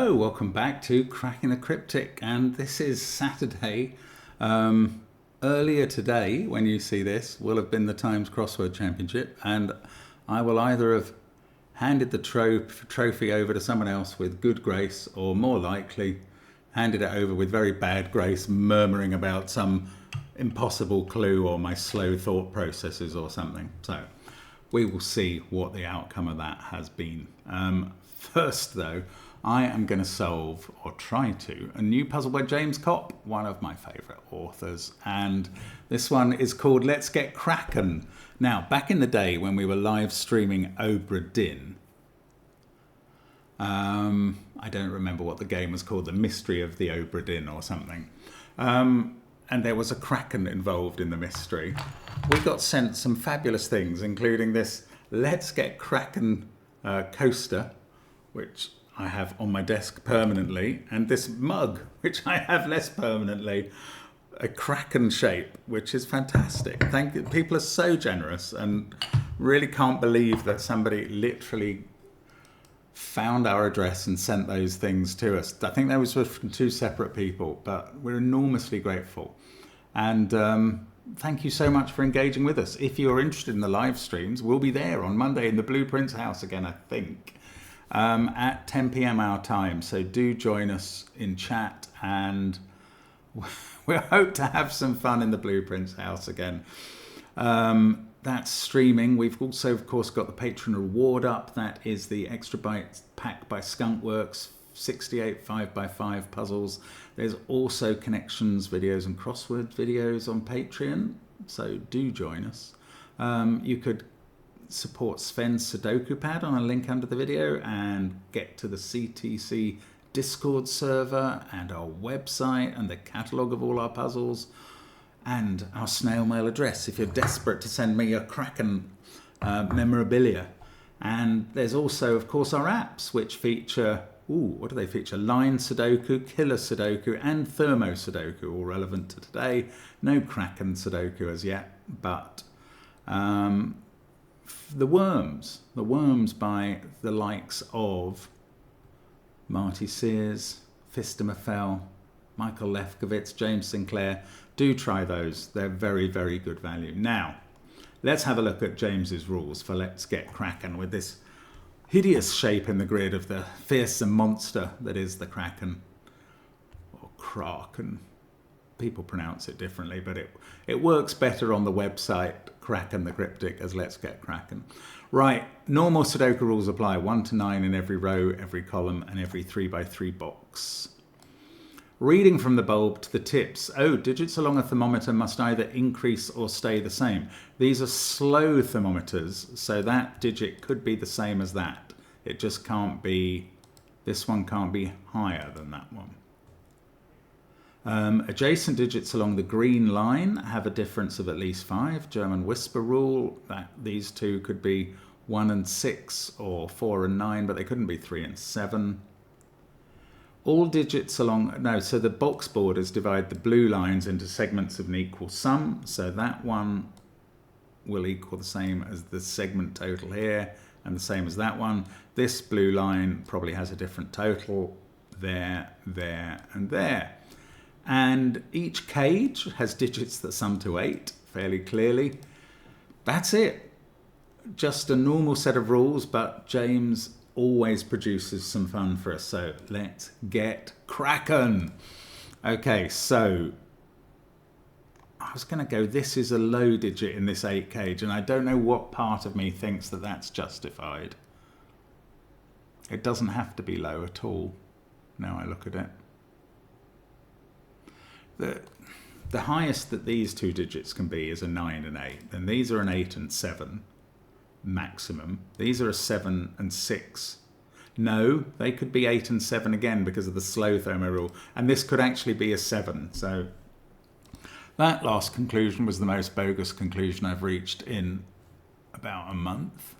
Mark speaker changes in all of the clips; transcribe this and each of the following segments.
Speaker 1: Hello, welcome back to Cracking the Cryptic, and this is Saturday. Earlier today, when you see this, will have been the Times Crossword Championship, and I will either have handed the trophy over to someone else with good grace, or more likely handed it over with very bad grace, murmuring about some impossible clue or my slow thought processes or something. So we will see what the outcome of that has been. First though, I am going to solve, or try to, a new puzzle by James Kopp, one of my favourite authors, and this one is called Let's Get Kraken. Now, back in the day when we were live streaming Obra Dinn, I don't remember what the game was called, The Mystery of the Obra Dinn or something, and there was a Kraken involved in the mystery. We got sent some fabulous things, including this Let's Get Kraken coaster, which I have on my desk permanently, and this mug, which I have less permanently, a Kraken shape, which is fantastic. Thank you. People are so generous, and really can't believe that somebody literally found our address and sent those things to us. I think that was from two separate people, but we're enormously grateful. And thank you so much for engaging with us. If you're interested in the live streams, we'll be there on Monday in the Blueprints house again, I think. At 10 p.m. our time, so do join us in chat, and we hope to have some fun in the Blueprints house again. That's streaming. We've also, of course, got the Patreon reward up. That is the Extra Bytes pack by Skunkworks, 68 5x5 puzzles. There's also connections videos and crossword videos on Patreon, so do join us. You could support SVEN'S SUDOKU PAD on a link under the video and get to the CTC Discord server and our website and the catalogue of all our puzzles and our snail mail address if you're desperate to send me a Kraken memorabilia. And there's also, of course, our apps, which feature, what do they feature? Line Sudoku, Killer Sudoku, and Thermo Sudoku, all relevant to today. No Kraken Sudoku as yet, but the worms by the likes of Marty, Sears, Phistomefel, Michael Lefkowitz, James Sinclair. Do try those. They're very, very good value. Now, let's have a look at James's rules for Let's Get Kraken with this hideous shape in the grid of the fearsome monster that is the Kraken, or Kraken. People pronounce it differently, but it works better on the website Kraken the Cryptic as Let's Get Kraken. Right, normal Sudoku rules apply. 1 to 9 in every row, every column, and every 3x3 box. Reading from the bulb to the tips. Digits along a thermometer must either increase or stay the same. These are slow thermometers, so that digit could be the same as that. It just can't be, this one can't be higher than that one. Adjacent digits along the green line have a difference of at least 5. German whisper rule, that these two could be 1 and 6 or 4 and 9, but they couldn't be 3 and 7. All digits along, so the box borders divide the blue lines into segments of an equal sum, so that one will equal the same as the segment total here, and the same as that one. This blue line probably has a different total there, there, and there. And each cage has digits that sum to 8, fairly clearly. That's it. Just a normal set of rules, but James always produces some fun for us. So let's get Kraken. Okay, so I was going to go, this is a low digit in this 8 cage, and I don't know what part of me thinks that that's justified. It doesn't have to be low at all, now I look at it. The highest that these two digits can be is a 9 and 8. Then these are an 8 and 7 maximum. These are a 7 and 6. No, they could be 8 and 7 again because of the slow thermo rule. And this could actually be a 7. So that last conclusion was the most bogus conclusion I've reached in about a month.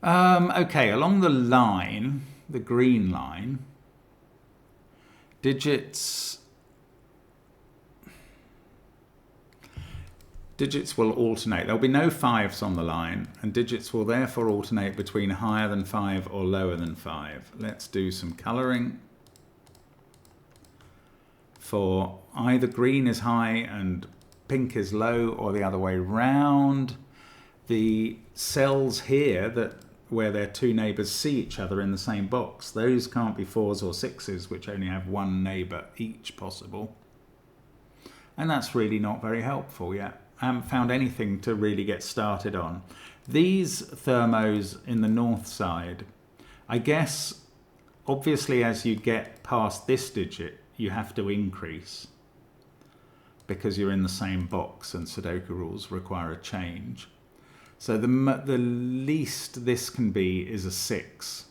Speaker 1: Okay, along the line, the green line, digits Digits will alternate. There'll be no 5s on the line, and digits will therefore alternate between higher than 5 or lower than 5. Let's do some colouring. For either green is high and pink is low, or the other way round. The cells here where their two neighbours see each other in the same box, those can't be 4s or 6s, which only have one neighbour each possible. And that's really not very helpful yet. I haven't found anything to really get started on. These thermos in the north side, I guess, obviously as you get past this digit, you have to increase because you're in the same box and Sudoku rules require a change. So the least this can be is a 6.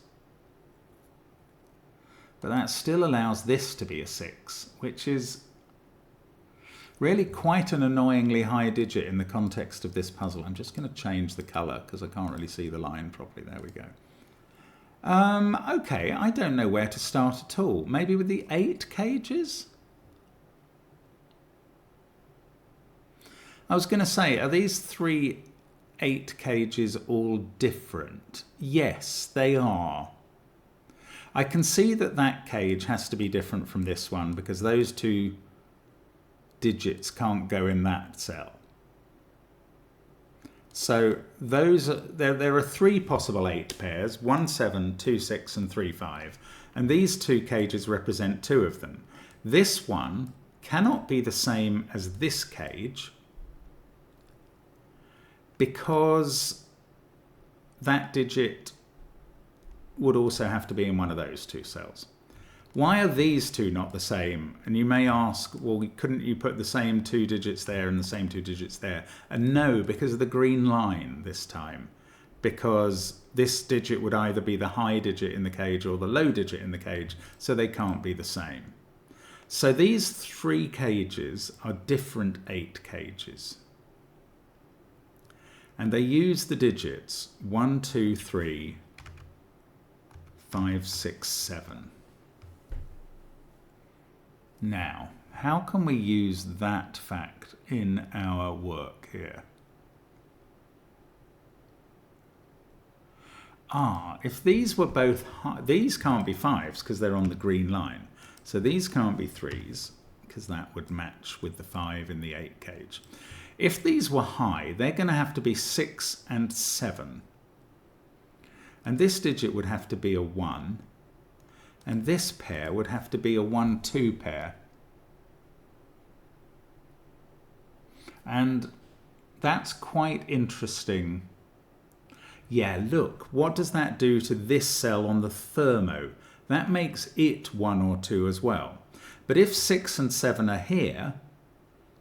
Speaker 1: But that still allows this to be a 6, which is really quite an annoyingly high digit in the context of this puzzle. I'm just going to change the colour because I can't really see the line properly. There we go. Okay, I don't know where to start at all. Maybe with the 8 cages? I was going to say, are these 3 8 cages all different? Yes, they are. I can see that that cage has to be different from this one because those 2 digits can't go in that cell. So there are 3 possible 8 pairs, 1 7, 2 6 and 3 5, and these 2 cages represent 2 of them. This one cannot be the same as this cage because that digit would also have to be in one of those 2 cells. Why are these 2 not the same? And you may ask, well, couldn't you put the same 2 digits there and the same 2 digits there? And no, because of the green line this time. Because this digit would either be the high digit in the cage or the low digit in the cage, so they can't be the same. So these 3 cages are different 8 cages. And they use the digits 1, 2, 3, 5, 6, 7. Now, how can we use that fact in our work here? If these were both high, these can't be 5s because they're on the green line. So these can't be 3s because that would match with the 5 in the 8 cage. If these were high, they're going to have to be 6 and 7. And this digit would have to be a 1. And this pair would have to be a 1, 2 pair. And that's quite interesting. Yeah, look, what does that do to this cell on the thermo? That makes it 1 or 2 as well. But if 6 and 7 are here,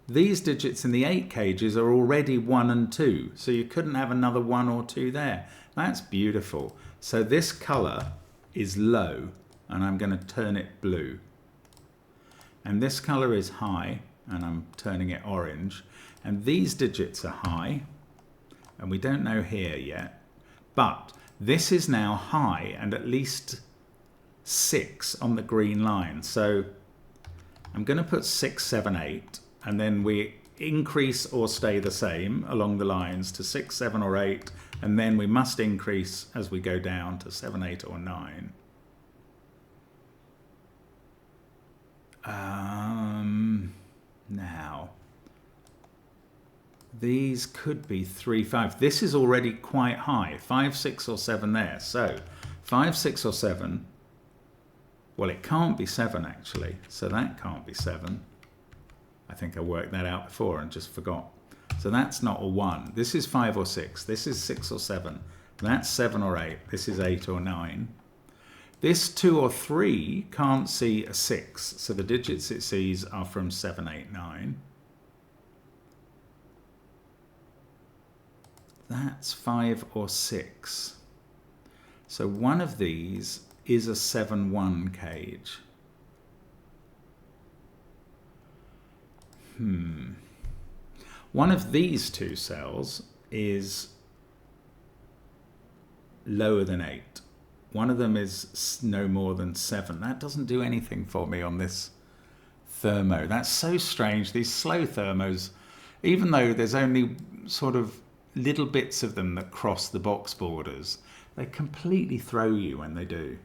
Speaker 1: these digits in the 8 cages are already 1 and 2. So you couldn't have another 1 or 2 there. That's beautiful. So this colour is low. And I'm going to turn it blue. And this colour is high, and I'm turning it orange. And these digits are high, and we don't know here yet. But this is now high and at least 6 on the green line. So I'm going to put 6, 7, 8, and then we increase or stay the same along the lines to 6, 7 or 8, and then we must increase as we go down to 7, 8 or 9. Now, these could be 3, 5. This is already quite high, 5, 6 or 7 there. So 5, 6 or 7, well, it can't be 7 actually, so that can't be 7. I think I worked that out before and just forgot. So that's not a 1. This is 5 or 6. This is 6 or 7. That's 7 or 8. This is 8 or 9. This 2 or 3 can't see a 6, so the digits it sees are from 7, 8, 9. That's 5 or 6. So one of these is a 7, 1 cage. One of these 2 cells is lower than 8. One of them is no more than 7. That doesn't do anything for me on this thermo. That's so strange. These slow thermos, even though there's only sort of little bits of them that cross the box borders, they completely throw you when they do.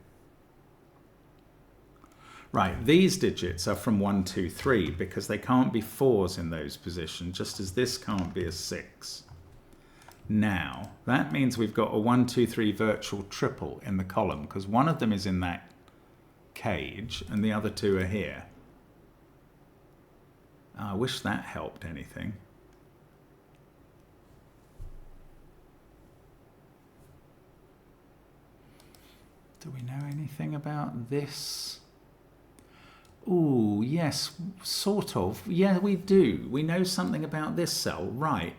Speaker 1: Right, these digits are from 1, 2, 3 because they can't be 4s in those positions, just as this can't be a 6. Now, that means we've got a 1, 2, 3 virtual triple in the column because one of them is in that cage and the other two are here. I wish that helped anything. Do we know anything about this? Ooh, yes, sort of. Yeah, we do. We know something about this cell, right.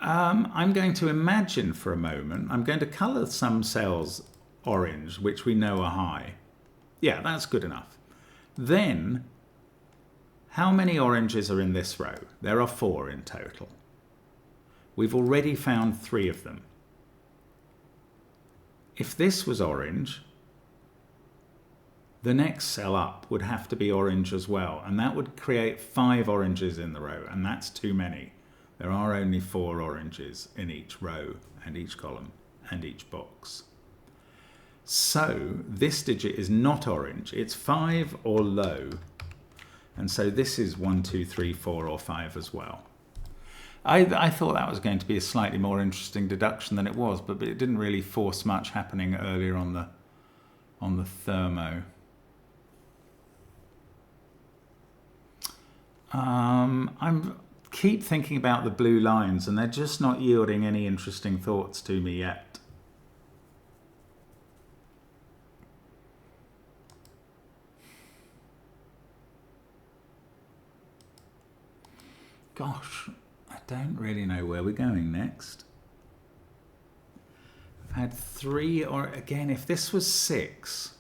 Speaker 1: I'm going to imagine for a moment, I'm going to colour some cells orange, which we know are high. Yeah, that's good enough. Then, how many oranges are in this row? There are 4 in total. We've already found 3 of them. If this was orange, the next cell up would have to be orange as well, and that would create 5 oranges in the row, and that's too many. There are only 4 oranges in each row and each column and each box. So this digit is not orange, it's 5 or low, and so this is 1, 2, 3, 4 or 5 as well. I thought that was going to be a slightly more interesting deduction than it was, but it didn't really force much happening earlier on the thermo. I'm keep thinking about the blue lines and they're just not yielding any interesting thoughts to me yet. Gosh, I don't really know where we're going next. I've had 3, or again, if this was 6,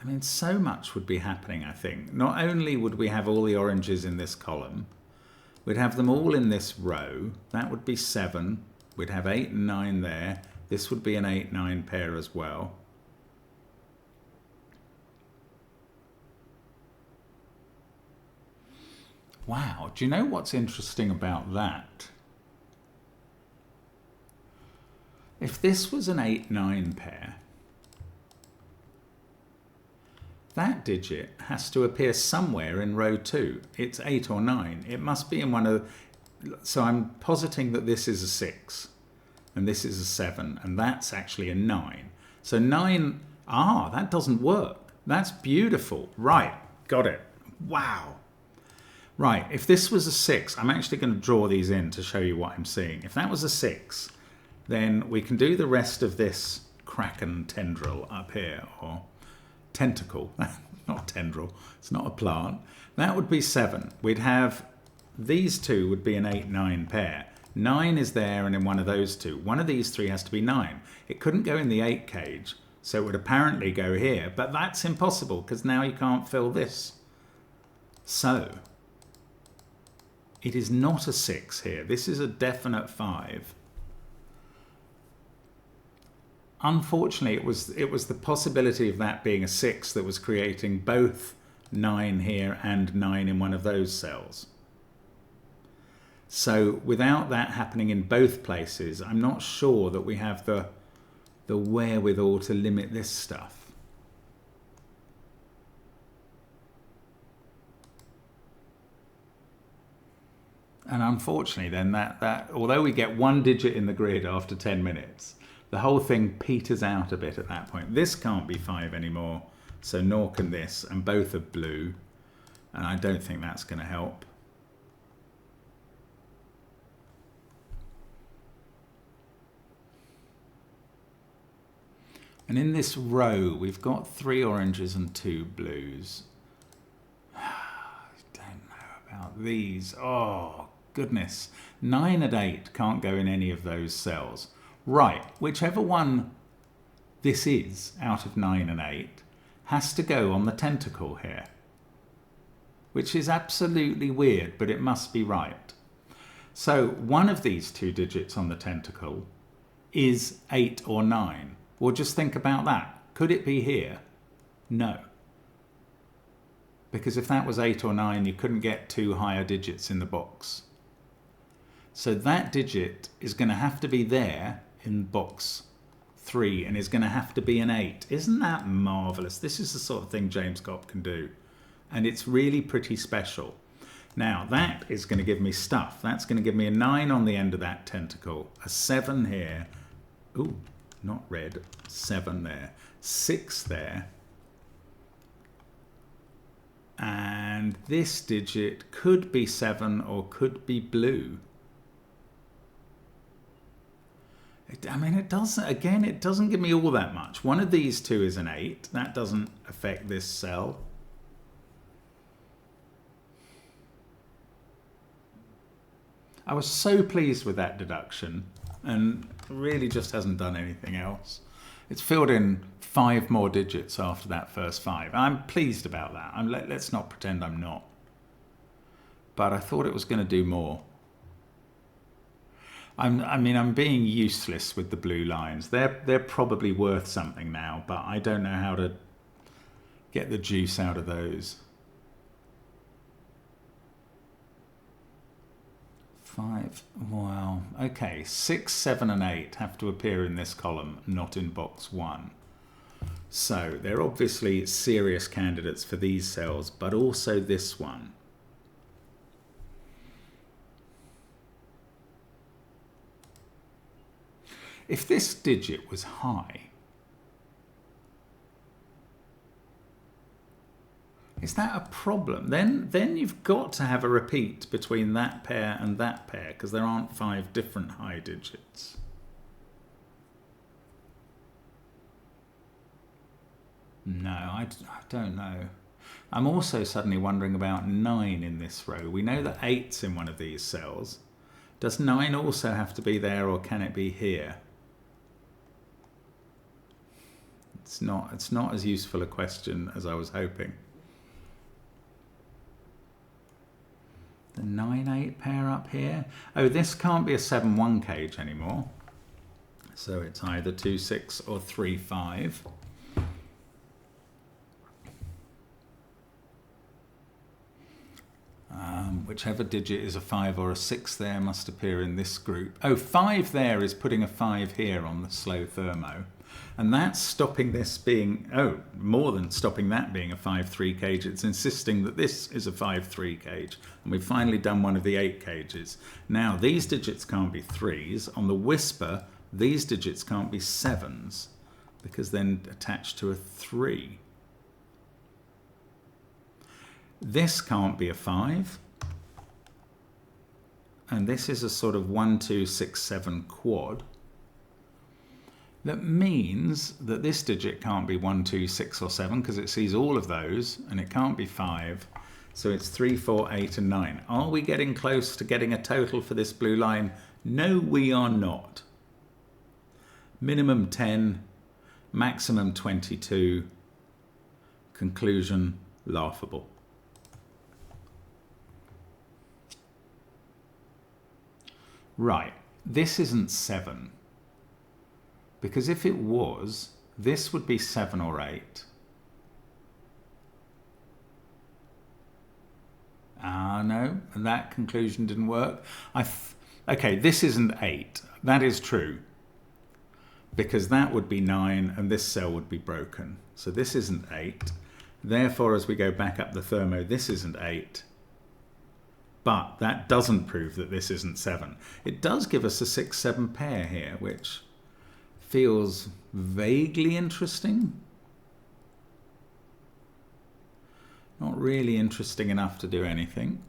Speaker 1: I mean, so much would be happening, I think. Not only would we have all the oranges in this column, we'd have them all in this row. That would be 7. We'd have 8 and 9 there. This would be an 8-9 pair as well. Wow, do you know what's interesting about that? If this was an 8-9 pair, that digit has to appear somewhere in row 2. It's 8 or 9. It must be in one of... So I'm positing that this is a 6, and this is a 7, and that's actually a 9. So 9... Ah, that doesn't work. That's beautiful. Right, got it. Wow. Right, if this was a 6, I'm actually going to draw these in to show you what I'm seeing. If that was a 6, then we can do the rest of this Kraken tendril up here, or tentacle, not tendril, it's not a plant. That would be 7. We'd have, these two would be an 8-9 pair. 9 is there and in one of those two. One of these 3 has to be 9. It couldn't go in the 8 cage, so it would apparently go here, but that's impossible because now you can't fill this. So, it is not a 6 here. This is a definite 5. Unfortunately, it was the possibility of that being a 6 that was creating both 9 here and 9 in one of those cells. So without that happening in both places, I'm not sure that we have the wherewithal to limit this stuff. And unfortunately then that although we get 1 digit in the grid after 10 minutes, the whole thing peters out a bit at that point. This can't be 5 anymore, so nor can this, and both are blue, and I don't think that's going to help. And in this row, we've got 3 oranges and 2 blues. I don't know about these. Oh, goodness. 9 and 8 can't go in any of those cells. Right, whichever one this is out of 9 and 8 has to go on the tentacle here, which is absolutely weird, but it must be right. So one of these 2 digits on the tentacle is 8 or 9. Well, just think about that. Could it be here? No. because if that was 8 or 9, you couldn't get 2 higher digits in the box. So that digit is going to have to be there in box 3 and is going to have to be an 8. Isn't that marvellous? This is the sort of thing James Copp can do. And it's really pretty special. Now, that is going to give me stuff. That's going to give me a 9 on the end of that tentacle, a 7 here. Ooh, not red. 7 there. 6 there. And this digit could be 7 or could be blue. I mean, it doesn't, again, it doesn't give me all that much. One of these two is an 8. That doesn't affect this cell. I was so pleased with that deduction and really just hasn't done anything else. It's filled in 5 more digits after that first 5. I'm pleased about that. Let's not pretend I'm not. But I thought it was going to do more. I'm being useless with the blue lines. They're probably worth something now, but I don't know how to get the juice out of those. 5, wow. Okay, 6, 7 and 8 have to appear in this column, not in box 1. So they're obviously serious candidates for these cells, but also this one. If this digit was high, is that a problem? Then you've got to have a repeat between that pair and that pair, because there aren't 5 different high digits. No, I don't know. I'm also suddenly wondering about 9 in this row. We know that 8's in one of these cells. Does 9 also have to be there, or can it be here? It's not as useful a question as I was hoping. The 9-8 pair up here. Oh, this can't be a 7-1 cage anymore. So it's either 2-6 or 3-5. Whichever digit is a 5 or a 6 there must appear in this group. Oh, 5 there is putting a 5 here on the slow thermo. And that's stopping this being, oh, more than stopping that being a 5-3 cage. It's insisting that this is a 5-3 cage. And we've finally done one of the 8 cages. Now, these digits can't be 3s. On the Whisper, these digits can't be 7s, because then attached to a 3. This can't be a 5. And this is a sort of 1, 2, 6, 7 quad. That means that this digit can't be 1, 2, 6 or 7, because it sees all of those, and it can't be 5. So it's 3, 4, 8 and 9. Are we getting close to getting a total for this blue line? No, we are not. Minimum 10, maximum 22. Conclusion, laughable. Right, this isn't 7. Because if it was, this would be 7 or 8. No, and that conclusion didn't work. Okay, this isn't 8. That is true. Because that would be 9 and this cell would be broken. So this isn't 8. Therefore, as we go back up the thermo, this isn't 8. But that doesn't prove that this isn't 7. It does give us a 6-7 pair here, which feels vaguely interesting. Not really interesting enough to do anything.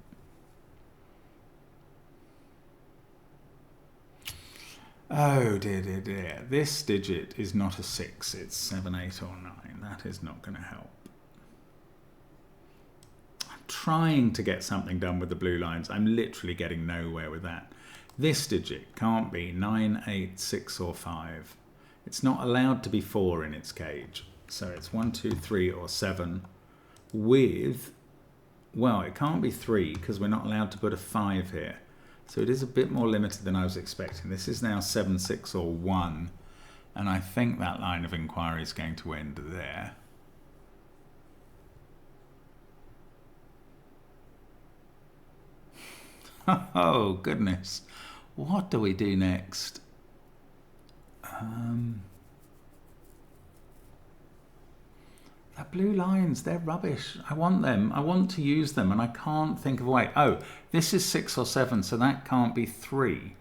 Speaker 1: Oh dear, dear, dear. This digit is not a 6. It's 7, 8 or 9. That is not going to help. I'm trying to get something done with the blue lines. I'm literally getting nowhere with that. This digit can't be 9, 8, 6 or 5. It's not allowed to be 4 in its cage. So it's 1, 2, 3 or 7 with, well, it can't be 3 because we're not allowed to put a 5 here. So it is a bit more limited than I was expecting. This is now 7, 6 or 1. And I think that line of inquiry is going to end there. Oh, goodness. What do we do next? The blue lines, they're rubbish. I want them. I want to use them, and I can't think of a way. Oh, this is 6 or 7, so that can't be 3.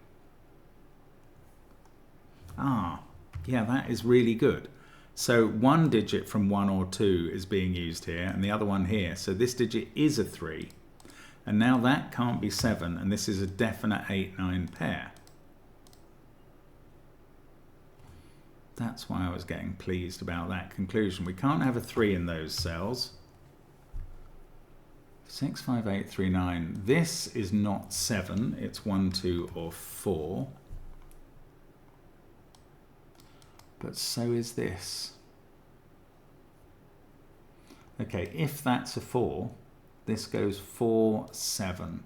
Speaker 1: Ah, yeah, that is really good. So one digit from 1 or 2 is being used here, and the other one here. So this digit is a 3. And now that can't be 7, and this is a definite 8-9 pair. That's why I was getting pleased about that conclusion. We can't have a 3 in those cells. 6, 5, 8, 3, 9. This is not 7. It's 1, 2, or 4. But so is this. Okay, if that's a 4, this goes 4, 7.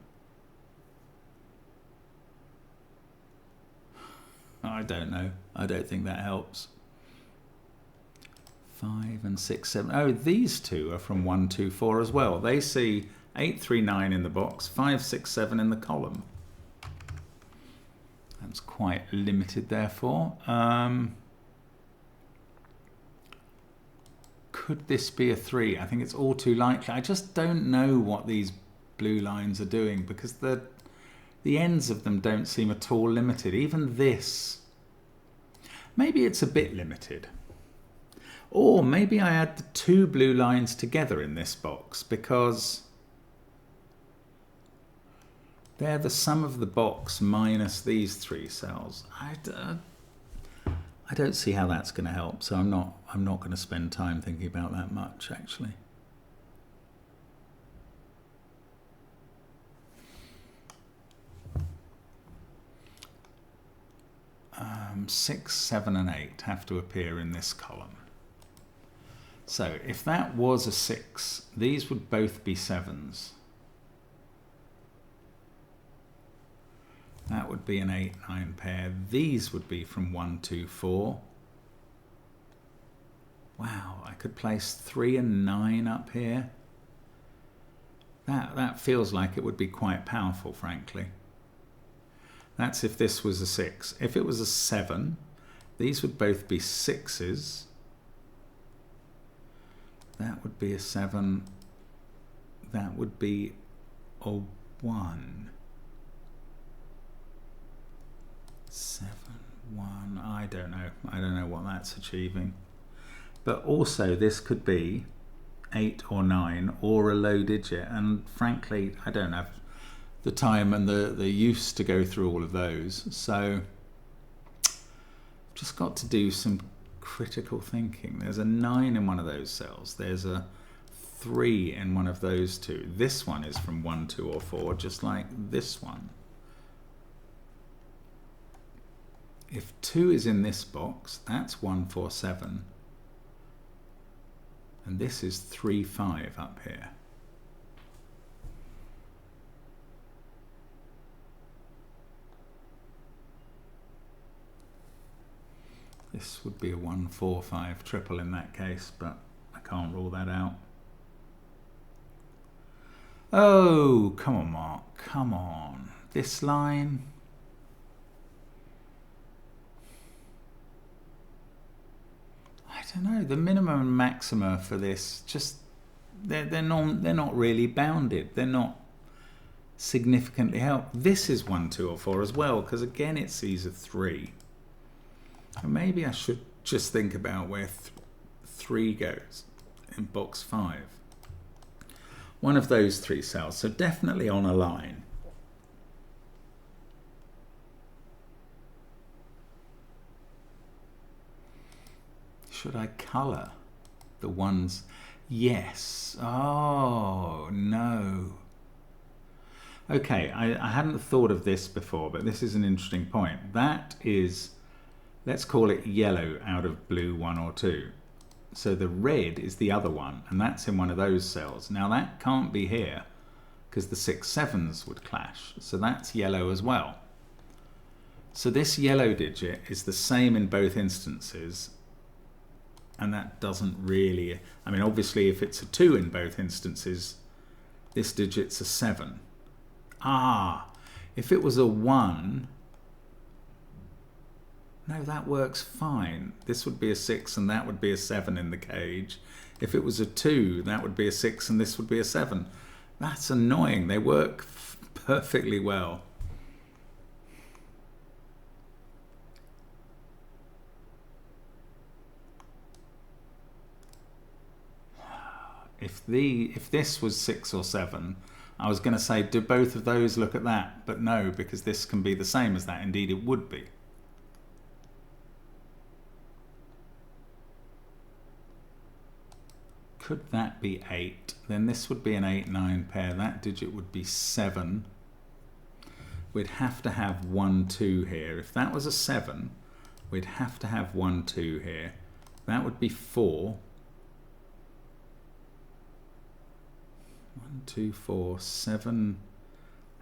Speaker 1: I don't know. I don't think that helps. 5 and 6, 7. Oh, these two are from 1, 2, 4 as well. They see 8, 3, 9 in the box, 5, 6, 7 in the column. That's quite limited, therefore. Could this be a 3? I think it's all too likely. I just don't know what these blue lines are doing, because the ends of them don't seem at all limited. Even this. Maybe it's a bit limited. Or maybe I add the 2 blue lines together in this box, because they're the sum of the box minus these 3 cells. I don't see how that's going to help, so I'm not going to spend time thinking about that much, actually. 6, 7, and 8 have to appear in this column. So if that was a 6, these would both be 7s. That would be an 8, 9 pair. These would be from 1, 2, 4. Wow, I could place 3 and 9 up here. That feels like it would be quite powerful, frankly. That's if this was a 6. If it was a 7, these would both be 6s. That would be a 7. That would be a 1. 7, 1. I don't know. I don't know what that's achieving. But also this could be 8 or 9 or a low digit. And frankly, I don't have the time and the use to go through all of those. So I've just got to do some critical thinking. There's a 9 in one of those cells. There's a 3 in one of those two. This one is from 1, 2, or 4, just like this one. If 2 is in this box, that's 1, 4, 7. And this is 3, 5 up here. This would be a 1, 4, 5 triple in that case, but I can't rule that out. Oh, come on, Mark, come on. This line. I don't know. The minimum and maxima for this, just they're not really bounded. They're not significantly helped. This is 1, 2, or 4 as well, because again it sees a 3. And maybe I should just think about where 3 goes in box 5. One of those 3 cells, so definitely on a line. Should I colour the ones? Yes. Oh, no. Okay, I hadn't thought of this before, but this is an interesting point. That is, let's call it yellow out of blue 1 or 2. So the red is the other one, and that's in one of those cells. Now that can't be here, because the 6, 7s would clash. So that's yellow as well. So this yellow digit is the same in both instances, and that doesn't really, I mean, obviously if it's a 2 in both instances, this digit's a 7. Ah, If it was a 1, no, that works fine. This would be a 6 and that would be a 7 in the cage. If it was a 2, that would be a 6 and this would be a 7. That's annoying. They work perfectly well. If this was 6 or 7, I was going to say, do both of those look at that? But no, because this can be the same as that. Indeed, it would be. Could that be 8? Then this would be an 8-9 pair. That digit would be 7. We'd have to have 1, 2 here. If that was a 7, we'd have to have 1, 2 here. That would be 4. 1, 2, 4, 7,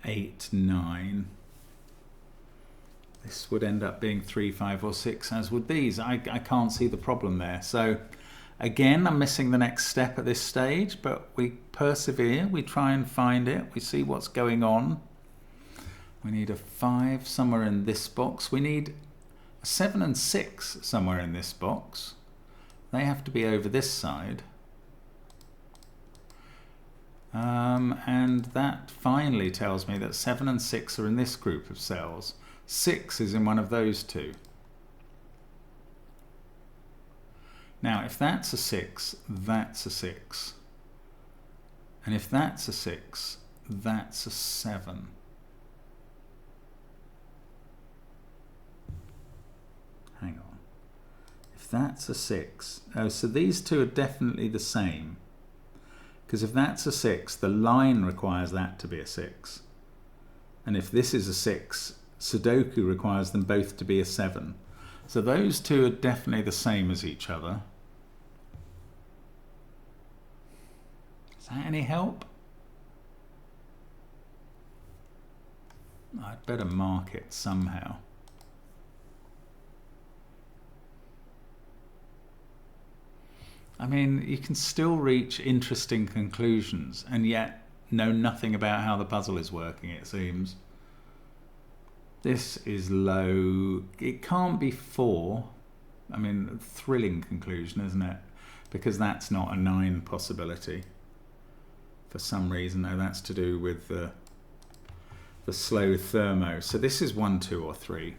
Speaker 1: 8, 9. This would end up being 3, 5, or 6, as would these. I can't see the problem there. So again, I'm missing the next step at this stage, but we persevere. We try and find it. We see what's going on. We need a 5 somewhere in this box. We need a 7 and 6 somewhere in this box. They have to be over this side. And that finally tells me that 7 and 6 are in this group of cells. 6 is in one of those two. Now, if that's a 6, that's a 6. And if that's a 6, that's a 7. Hang on. If that's a 6, oh, so these two are definitely the same. Because if that's a 6, the line requires that to be a 6. And if this is a 6, Sudoku requires them both to be a 7. So those two are definitely the same as each other. Is that any help? I'd better mark it somehow. I mean, you can still reach interesting conclusions and yet know nothing about how the puzzle is working, it seems. This is low. It can't be 4. I mean, thrilling conclusion, isn't it? Because that's not a 9 possibility. For some reason, no, that's to do with the slow thermo. So this is 1, 2, or 3.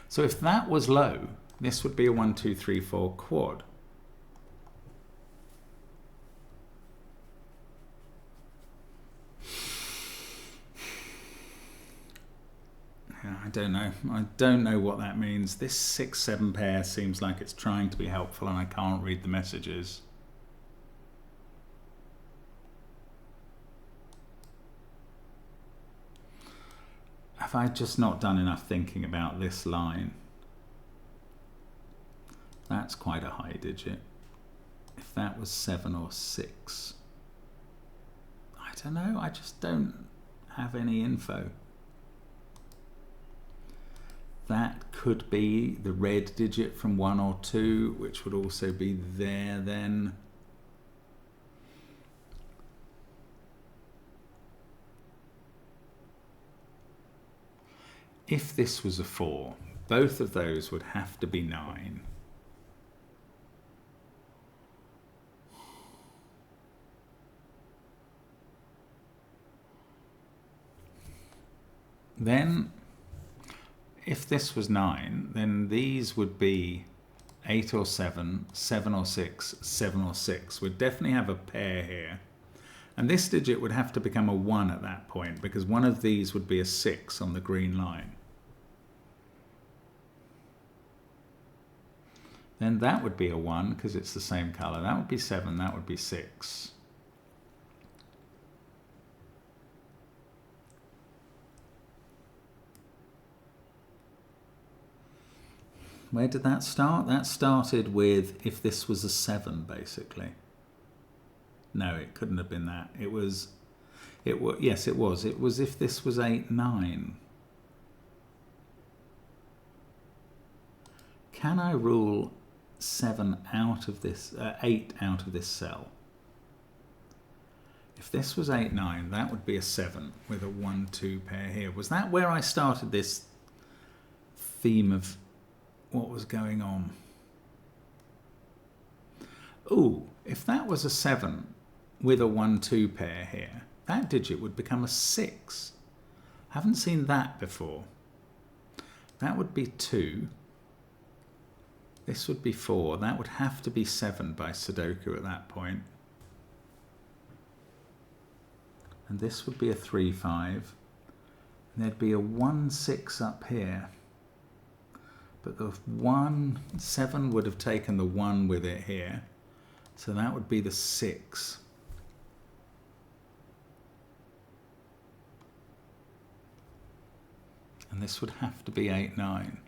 Speaker 1: So if that was low, this would be a 1, 2, 3, 4 quad. I don't know. I don't know what that means. This 6, 7 pair seems like it's trying to be helpful and I can't read the messages. Have I just not done enough thinking about this line? That's quite a high digit. If that was 7 or 6. I don't know. I just don't have any info. That could be the red digit from 1 or 2, which would also be there then. If this was a 4, both of those would have to be 9. Then, if this was 9, then these would be 8 or 7, 7 or 6, 7 or 6. We'd definitely have a pair here. And this digit would have to become a 1 at that point, because one of these would be a 6 on the green line. Then that would be a 1, because it's the same colour. That would be 7, that would be 6. Where did that start? That started with if this was a 7, basically. No, it couldn't have been that. Yes, it was. It was if this was 8, 9. Can I rule 7 out of this, 8 out of this cell? If this was 8, 9, that would be a 7 with a 1, 2 pair here. Was that where I started this theme of what was going on? Ooh, if that was a 7 with a 1, 2 pair here, that digit would become a 6. Haven't seen that before. That would be 2. This would be 4. That would have to be 7 by Sudoku at that point. And this would be a 3, 5. And there'd be a 1, 6 up here. But the 1, 7 would have taken the 1 with it here. So that would be the 6. And this would have to be 8, 9.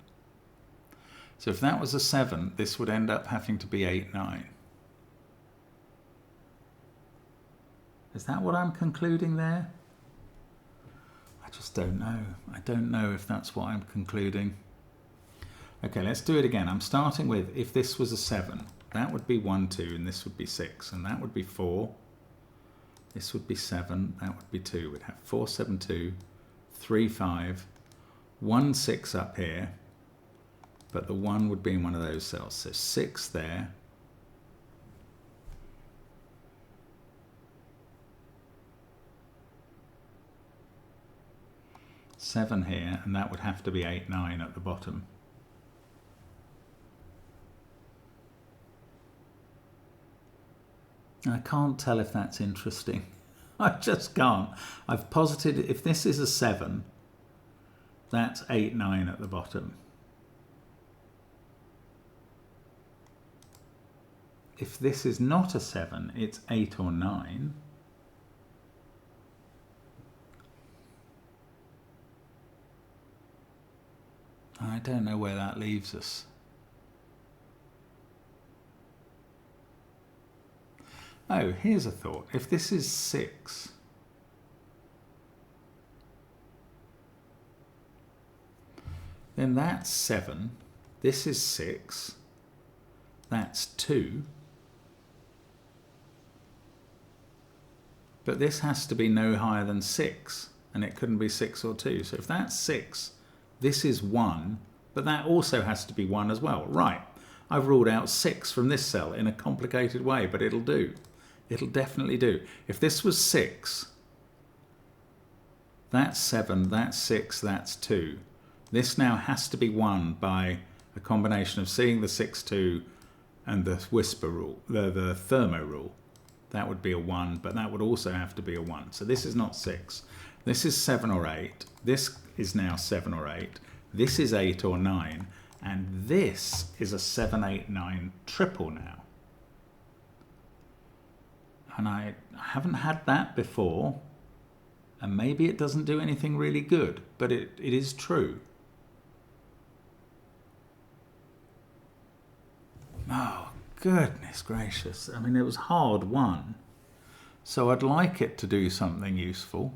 Speaker 1: So if that was a 7, this would end up having to be 8, 9. Is that what I'm concluding there? I just don't know. I don't know if that's what I'm concluding. Okay, let's do it again. I'm starting with, if this was a 7, that would be 1, 2, and this would be 6, and that would be 4. This would be 7, that would be 2. We'd have 4, 7, 2, 3, 5, 1, 6 up here, but the 1 would be in one of those cells. So 6 there. Seven here, and that would have to be 8, 9 at the bottom. I can't tell if that's interesting. I just can't. I've posited if this is a 7, that's 8, 9 at the bottom. If this is not a 7, it's 8 or 9. I don't know where that leaves us. Oh, here's a thought. If this is 6, then that's 7. This is 6. That's 2. But this has to be no higher than 6, and it couldn't be 6 or 2. So if that's 6, this is 1, but that also has to be 1 as well. Right, I've ruled out 6 from this cell in a complicated way, but it'll do. It'll definitely do. If this was 6, that's 7, that's 6, that's 2. This now has to be 1 by a combination of seeing the 6, 2 and the whisper rule, the thermo rule. That would be a 1, but that would also have to be a 1. So this is not 6. This is 7 or 8. This is now 7 or 8. This is 8 or 9. And this is a 7, 8, 9 triple now. And I haven't had that before. And maybe it doesn't do anything really good, but it is true. Oh, goodness gracious. I mean, it was hard won. So I'd like it to do something useful.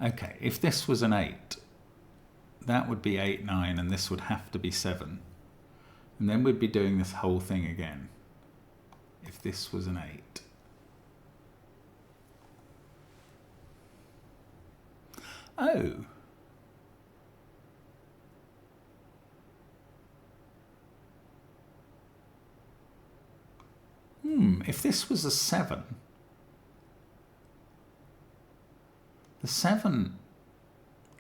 Speaker 1: Okay, if this was an 8, that would be 8, 9, and this would have to be 7. And then we'd be doing this whole thing again. If this was an 8. Oh. If this was a 7, the 7,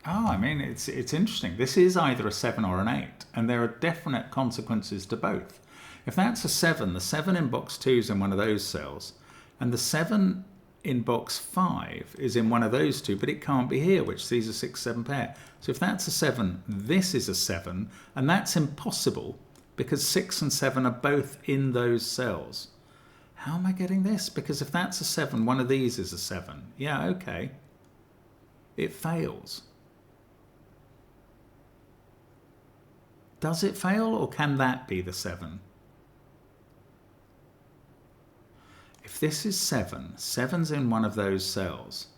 Speaker 1: I mean, it's interesting. This is either a 7 or an 8, and there are definite consequences to both. If that's a 7, the 7 in box 2 is in one of those cells, and the 7 in box 5 is in one of those two, but it can't be here, which sees a 6, 7 pair. So if that's a 7, this is a 7, and that's impossible because 6 and 7 are both in those cells. How am I getting this? Because if that's a 7, one of these is a 7. Yeah, okay. It fails. Does it fail, or can that be the 7? If this is 7, 7's in one of those cells.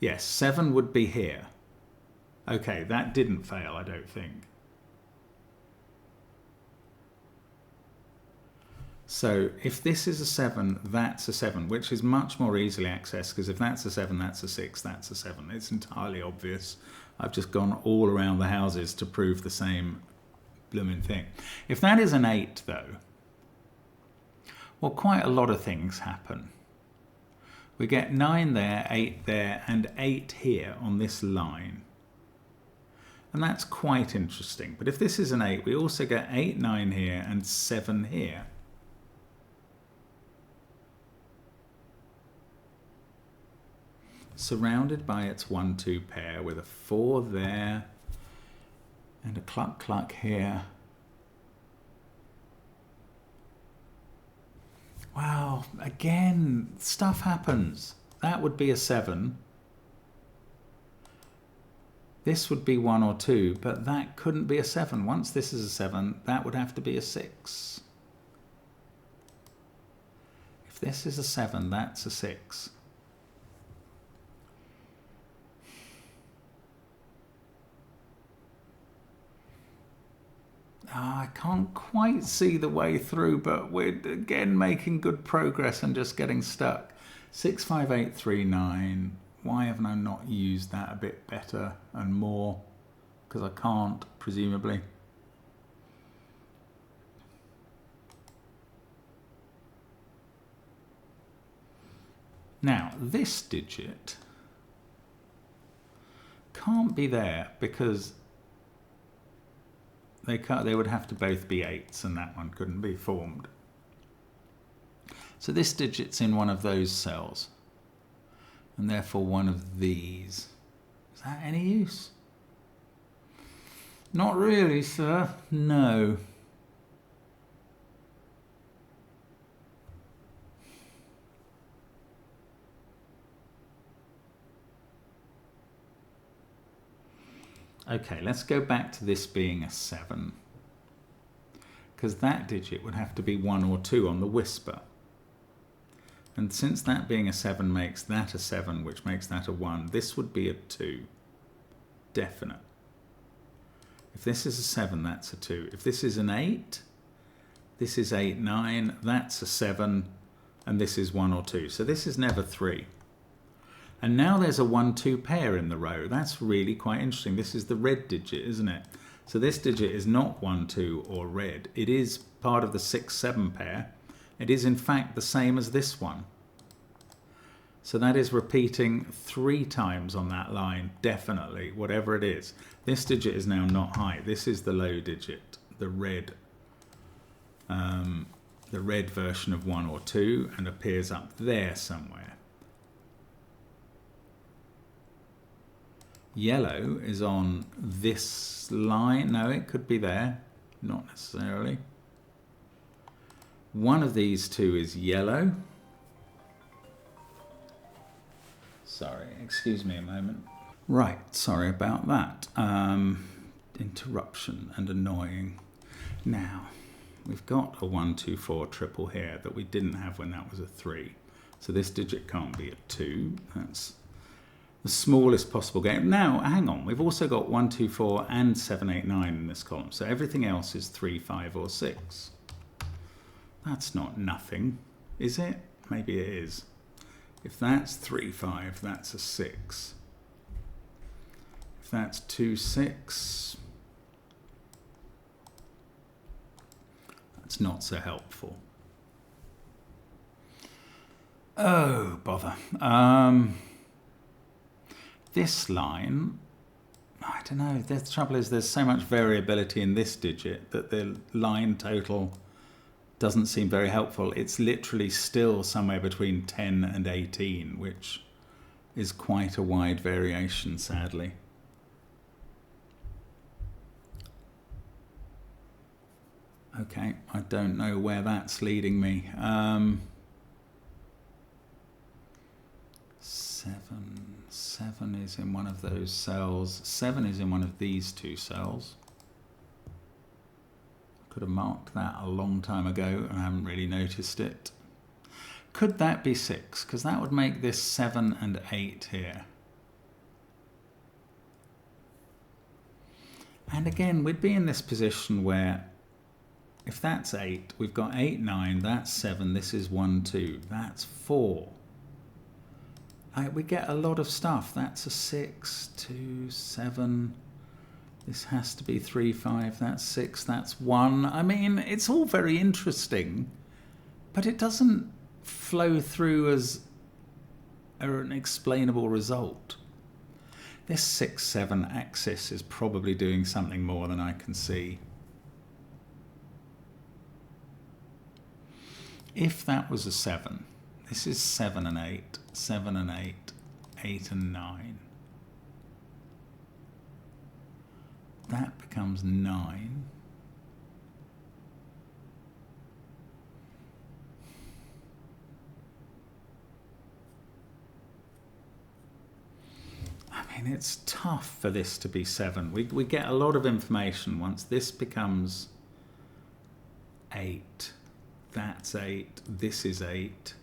Speaker 1: Yes, 7 would be here. Okay, that didn't fail, I don't think. So if this is a 7, that's a 7, which is much more easily accessed, because if that's a 7, that's a 6, that's a 7. It's entirely obvious. I've just gone all around the houses to prove the same blooming thing. If that is an 8, though, well, quite a lot of things happen. We get 9 there, 8 there, and 8 here on this line. And that's quite interesting. But if this is an 8, we also get 8, 9 here, and 7 here. Surrounded by its 1-2 pair with a 4 there and a cluck cluck here. Wow, again, stuff happens. That would be a 7. This would be 1 or 2, but that couldn't be a 7. Once this is a 7, that would have to be a 6. If this is a 7, that's a 6. I can't quite see the way through, but we're again making good progress and just getting stuck. 65839. Why haven't I not used that a bit better and more? Because I can't, presumably. Now, this digit can't be there because they would have to both be 8s, and that one couldn't be formed. So this digit's in one of those cells, and therefore one of these. Is that any use? Not really, sir. No. Okay, let's go back to this being a 7, because that digit would have to be 1 or 2 on the whisper. And since that being a 7 makes that a 7, which makes that a 1, this would be a 2. Definite. If this is a 7, that's a 2. If this is an 8, this is 8, 9, that's a 7, and this is 1 or 2. So this is never 3. And now there's a 1-2 pair in the row. That's really quite interesting. This is the red digit, isn't it? So this digit is not 1-2 or red. It is part of the 6-7 pair. It is in fact the same as this one. So that is repeating 3 times on that line, definitely, whatever it is. This digit is now not high. This is the low digit, the red version of 1 or 2, and appears up there somewhere. Yellow is on this line. No, it could be there. Not necessarily. One of these two is yellow. Sorry, excuse me a moment. Right, sorry about that. Interruption and annoying. Now, we've got a 1, 2, 4 triple here that we didn't have when that was a 3. So this digit can't be a 2. That's the smallest possible game. Now, hang on, we've also got 1, 2, 4 and 7, 8, 9 in this column. So everything else is 3, 5 or 6. That's not nothing, is it? Maybe it is. If that's 3, 5, that's a 6. If that's 2, 6, that's not so helpful. Oh, bother. This line, I don't know, the trouble is there's so much variability in this digit that the line total doesn't seem very helpful. It's literally still somewhere between 10 and 18, which is quite a wide variation, sadly. Okay, I don't know where that's leading me. 7 is in one of those cells. 7 is in one of these 2 cells. Could have marked that a long time ago and I haven't really noticed it. Could that be 6? Because that would make this 7 and 8 here. And again, we'd be in this position where if that's 8, we've got 8, 9, that's 7, this is 1, 2, that's 4. We get a lot of stuff. That's a 6, 2, 7. This has to be 3, 5, that's 6, that's 1. I mean, it's all very interesting, but it doesn't flow through as an explainable result. This 6, 7 axis is probably doing something more than I can see. If that was a 7, this is 7 and 8, 7 and 8, 8 and 9. That becomes 9. I mean, it's tough for this to be 7. We get a lot of information once this becomes 8. That's 8. This is 8.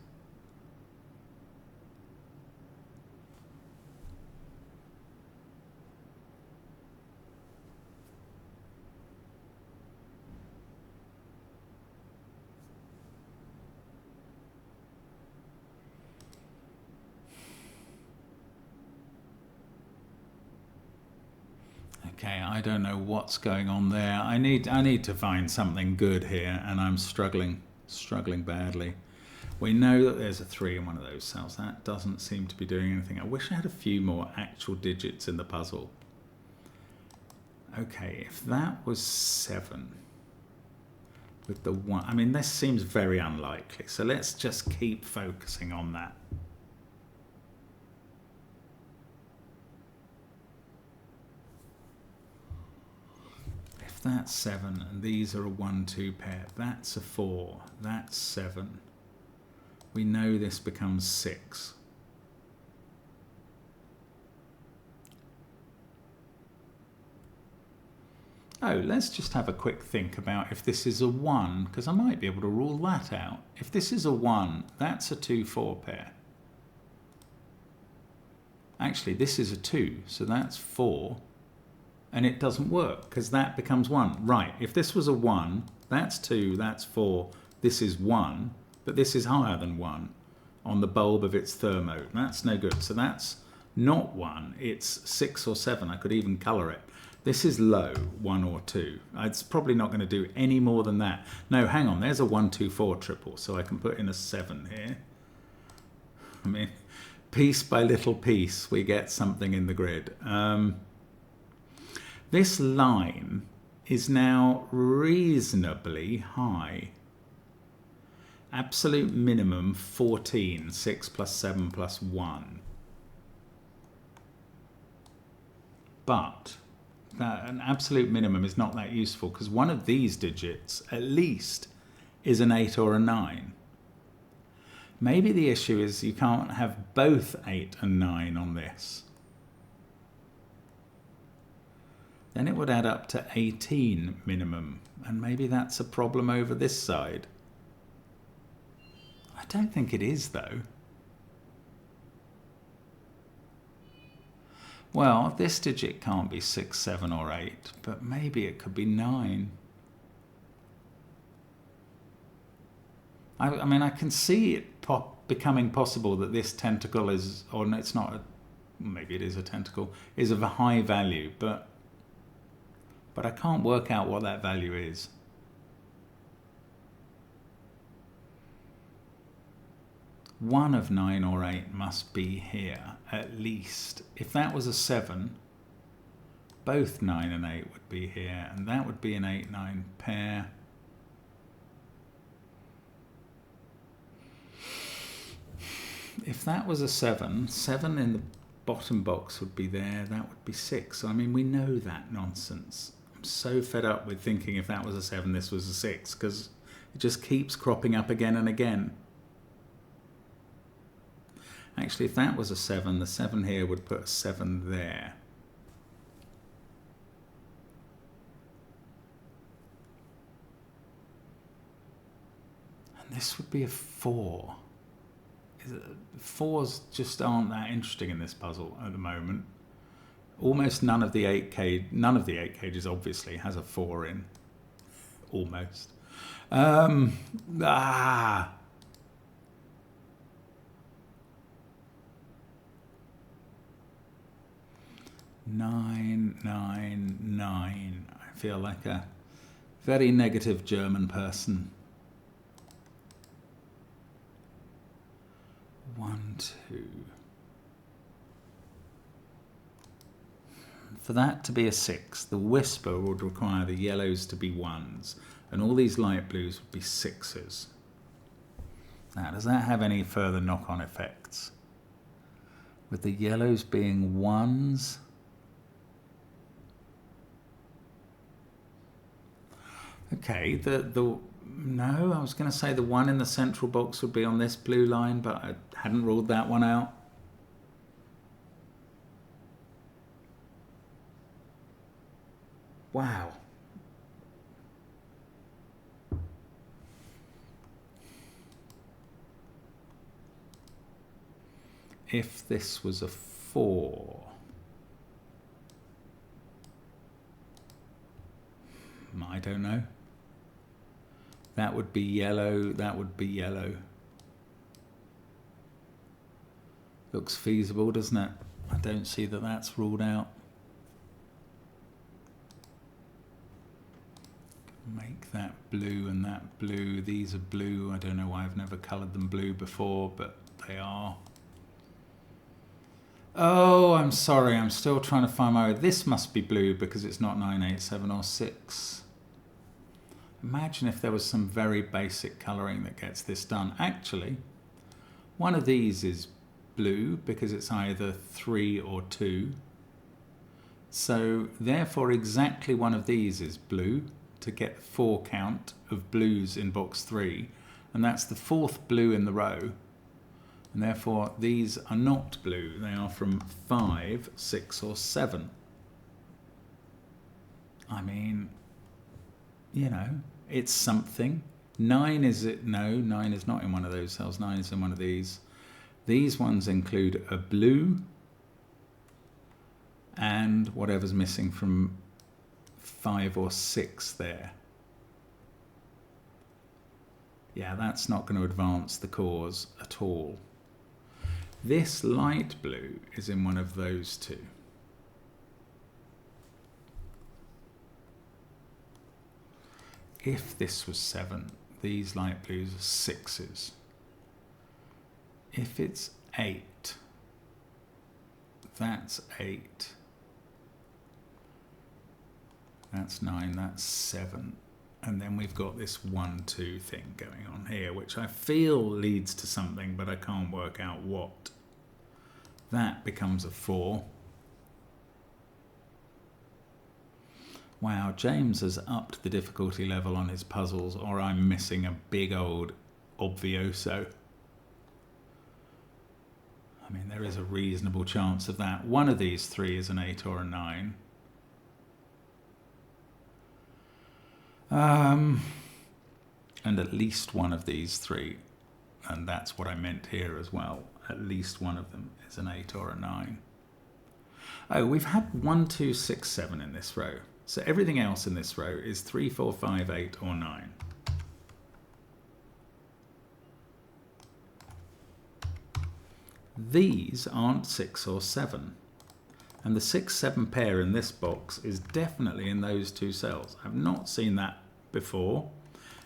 Speaker 1: Okay, I don't know what's going on there. I need to find something good here, and I'm struggling badly. We know that there's a 3 in one of those cells. That doesn't seem to be doing anything. I wish I had a few more actual digits in the puzzle. Okay, if that was 7 with the 1, I mean, this seems very unlikely. So let's just keep focusing on that. That's 7, and these are a 1, 2 pair. That's a 4. That's 7. We know this becomes 6. Oh, let's just have a quick think about if this is a 1, because I might be able to rule that out. If this is a 1, that's a 2, 4 pair. Actually, this is a 2, so that's 4. And it doesn't work because that becomes 1. Right, if this was a 1, that's 2, that's 4, this is 1, but this is higher than 1 on the bulb of its thermometer. That's no good. So that's not 1, it's 6 or 7. I could even colour it. This is low, 1 or 2. It's probably not going to do any more than that. No, hang on, there's a 1, 2, 4 triple, so I can put in a 7 here. I mean, piece by little piece, we get something in the grid. This line is now reasonably high. Absolute minimum 14, 6 plus 7 plus 1. But an absolute minimum is not that useful because one of these digits at least is an 8 or a 9. Maybe the issue is you can't have both 8 and 9 on this. Then it would add up to 18 minimum, and maybe that's a problem over this side. I don't think it is, though. Well, this digit can't be 6, 7 or 8, but maybe it could be 9. I mean, I can see it becoming possible that this tentacle is, or no, it's not, maybe it is a tentacle, is of a high value, but I can't work out what that value is. One of 9 or 8 must be here, at least. If that was a 7, both 9 and 8 would be here, and that would be an 8, 9 pair. If that was a 7, 7 in the bottom box would be there, that would be 6. So, I mean, we know that nonsense. I'm so fed up with thinking if that was a 7, this was a 6, because it just keeps cropping up again and again. Actually, if that was a 7, the 7 here would put a 7 there. And this would be a 4. 4s just aren't that interesting in this puzzle at the moment. Almost none of the 8 cages obviously has a 4 in. Almost. Ah. 9, 9, 9. I feel like a very negative German person. 1, 2. For that to be a 6, the whisper would require the yellows to be 1s, and all these light blues would be 6s. Now, does that have any further knock-on effects? With the yellows being 1s? Okay, no, I was going to say the 1 in the central box would be on this blue line, but I hadn't ruled that one out. Wow. If this was a 4, I don't know. That would be yellow, that would be yellow. Looks feasible, doesn't it? I don't see that that's ruled out. Make that blue and that blue. These are blue. I don't know why I've never coloured them blue before, but they are. Oh, I'm sorry. I'm still trying to find my way. This must be blue because it's not 9, 8, 7 or 6. Imagine if there was some very basic colouring that gets this done. Actually, one of these is blue because it's either 3 or 2. So therefore exactly one of these is blue to get 4 count of blues in box 3, and that's the 4th blue in the row, and therefore these are not blue. They are from 5, 6 or 7. I mean, you know, it's something. 9 is it? No, 9 is not in one of those cells. 9 is in one of these. These ones include a blue and whatever's missing from 5 or 6 there. Yeah, that's not going to advance the cause at all. This light blue is in one of those two. If this was 7, these light blues are 6s. If it's 8, that's 8. That's 9, that's 7. And then we've got this 1, 2 thing going on here, which I feel leads to something, but I can't work out what. That becomes a 4. Wow, James has upped the difficulty level on his puzzles, or I'm missing a big old obvioso. I mean, there is a reasonable chance of that. One of these 3 is an 8 or a 9. And at least one of these 3, and that's what I meant here as well, at least one of them is an 8 or a 9. Oh, we've had 1, 2, 6, 7 in this row. So everything else in this row is 3, 4, 5, 8 or 9. These aren't 6 or 7. And the 6, 7 pair in this box is definitely in those 2 cells. I've not seen that before.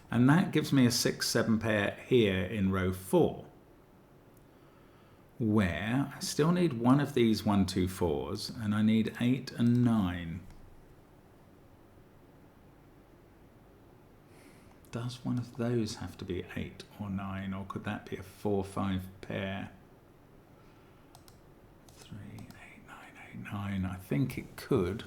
Speaker 1: And that gives me a 6, 7 pair here in row 4. Where I still need one of these 1, 2, 4s, and I need 8 and 9. Does one of those have to be 8 or 9, or could that be a 4, 5 pair? 3, 8, 9, 8, 9. I think it could.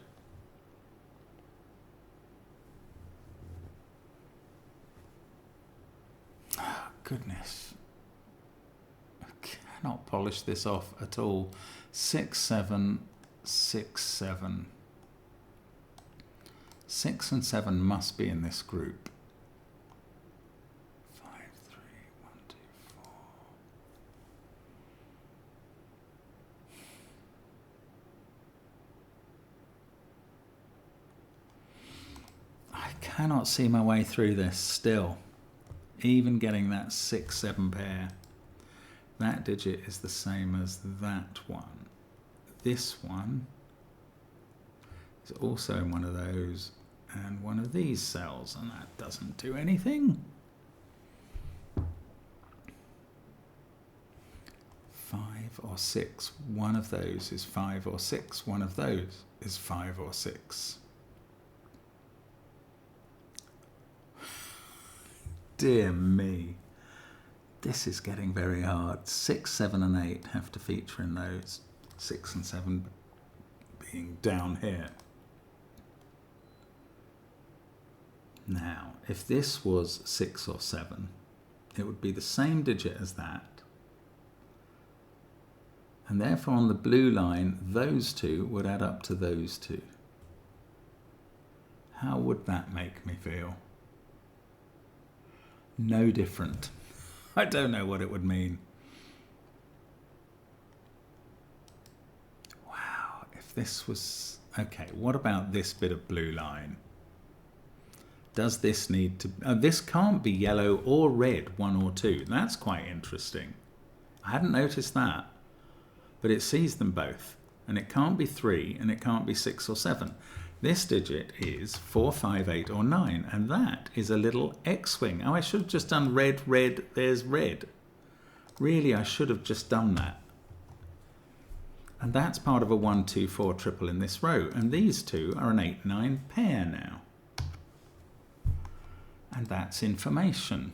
Speaker 1: Oh, goodness. I cannot polish this off at all. 6, 7, 6, 7. 6 and 7 must be in this group. 5, 3, 1, 2, 4. cannot see my way through this still. Even getting that 6-7 pair. That digit is the same as that one. This one is also in one of those and one of these cells, and that doesn't do anything. 5 or 6. One of those is 5 or 6. One of those is 5 or 6. Dear me. This is getting very hard. 6, 7 and 8 have to feature in those. 6 and 7 being down here. Now, if this was 6 or 7, it would be the same digit as that. And therefore on the blue line, those two would add up to those two. How would that make me feel? No different. I don't know what it would mean. Wow, if this was... Okay, what about this bit of blue line? Does this need to... this can't be yellow or red, 1 or 2. That's quite interesting. I hadn't noticed that. But it sees them both. And it can't be 3 and it can't be 6 or 7. This digit is 4, 5, 8 or 9. And that is a little X-wing. Oh, I should have just done red, red, there's red. Really, I should have just done that. And that's part of a 1, 2, 4 triple in this row. And these two are an 8, 9 pair now. And that's information.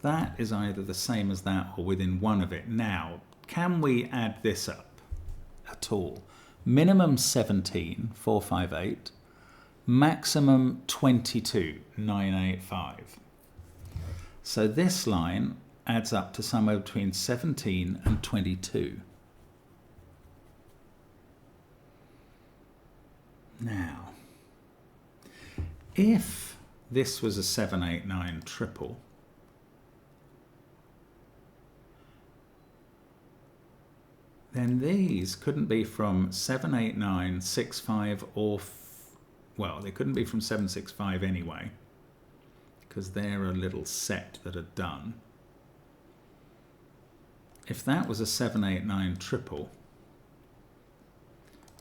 Speaker 1: That is either the same as that or within one of it. Now, can we add this up at all? Minimum 17, 4, 5, 8. Maximum 22, 9, 8, 5. So this line adds up to somewhere between 17 and 22. Now, if this was a 7, 8, 9 triple, then these couldn't be from 7, 8, 9, 6, 5 or... well, they couldn't be from 7, 6, 5 anyway, because they're a little set that are done. If that was a 7, 8, 9 triple,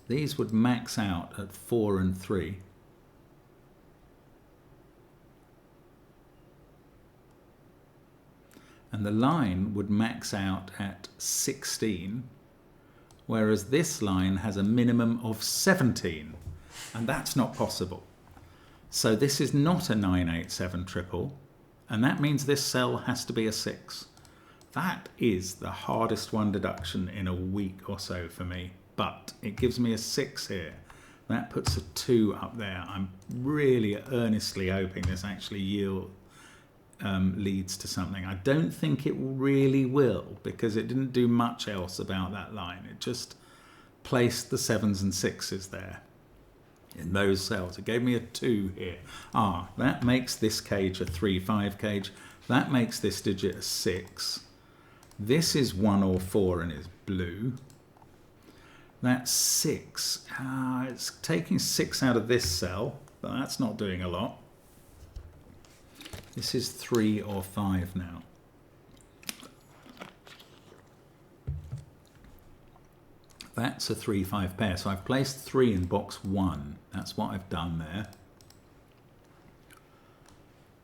Speaker 1: these would max out at 4 and 3. And the line would max out at 16, whereas this line has a minimum of 17, and that's not possible. So this is not a 987 triple, and that means this cell has to be a 6. That is the hardest one deduction in a week or so for me, but it gives me a 6 here. That puts a 2 up there. I'm really earnestly hoping this actually leads to something. I don't think it really will, because it didn't do much else about that line. It just placed the 7s and 6s there in those cells. It gave me a 2 here. That makes this cage a 3, 5 cage. That makes this digit a 6. This is 1 or 4 and is blue. That's 6. It's taking 6 out of this cell, but that's not doing a lot. This is 3 or 5 now. That's a 3, 5 pair. So I've placed 3 in box 1. That's what I've done there.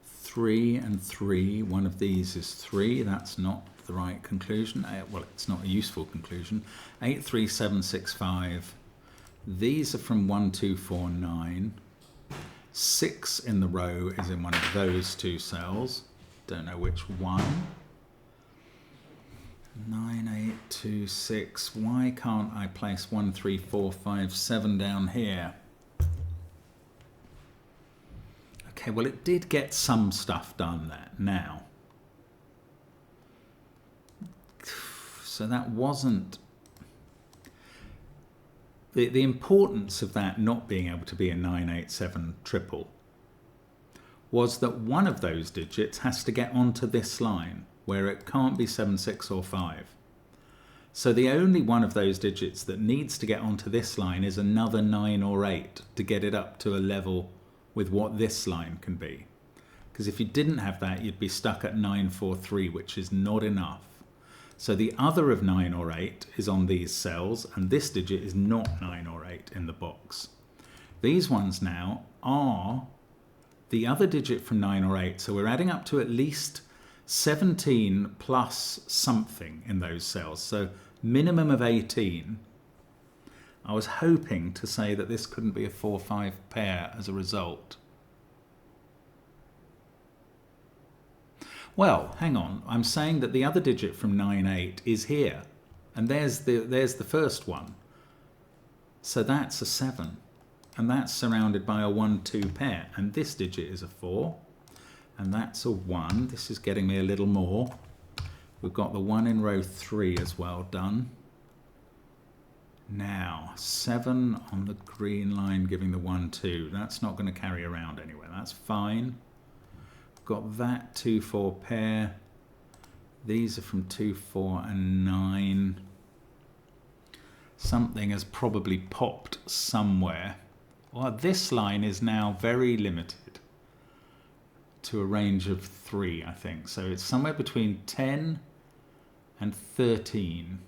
Speaker 1: 3 and 3. One of these is 3. That's not the right conclusion. Well, it's not a useful conclusion. 8, 3, 7, 6, 5. These are from 1, 2, 4, 9. 6 in the row is in one of those two cells. Don't know which one. 9, 8, 2, 6. Why can't I place 1, 3, 4, 5, 7 down here? Okay, well, it did get some stuff done there now. So that wasn't... The importance of that not being able to be a 987 triple was that one of those digits has to get onto this line, where it can't be 7, 6 or 5. So the only one of those digits that needs to get onto this line is another 9 or 8 to get it up to a level with what this line can be. Because if you didn't have that, you'd be stuck at 943, which is not enough. So the other of 9 or 8 is on these cells, and this digit is not 9 or 8 in the box. These ones now are the other digit from 9 or 8, so we're adding up to at least 17 plus something in those cells, so minimum of 18. I was hoping to say that this couldn't be a 4-5 pair as a result. Well, hang on, I'm saying that the other digit from 9-8 is here, and there's the first one. So that's a 7, and that's surrounded by a 1-2 pair, and this digit is a 4, and that's a 1. This is getting me a little more. We've got the 1 in row 3 as well done. Now, 7 on the green line giving the 1-2. That's not going to carry around anywhere. That's fine. Got that 2-4 pair. These are from 2, 4 and 9. Something has probably popped somewhere. Well, this line is now very limited to a range of 3, I think. So it's somewhere between 10 and 13.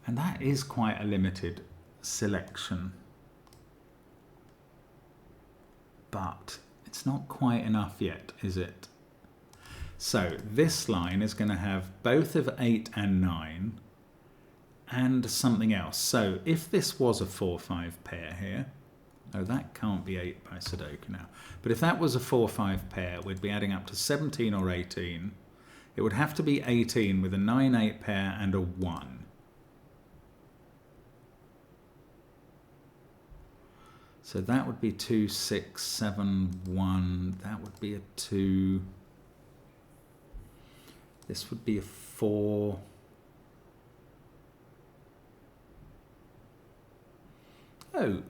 Speaker 1: And that is quite a limited selection. But it's not quite enough yet, is it? So this line is going to have both of 8 and 9 and something else. So if this was a 4-5 pair here, oh, that can't be 8 by Sudoku now. But if that was a 4-5 pair, we'd be adding up to 17 or 18. It would have to be 18 with a 9-8 pair and a 1. So that would be 2, 6, 7, 1. That would be a 2. This would be a 4. Oh,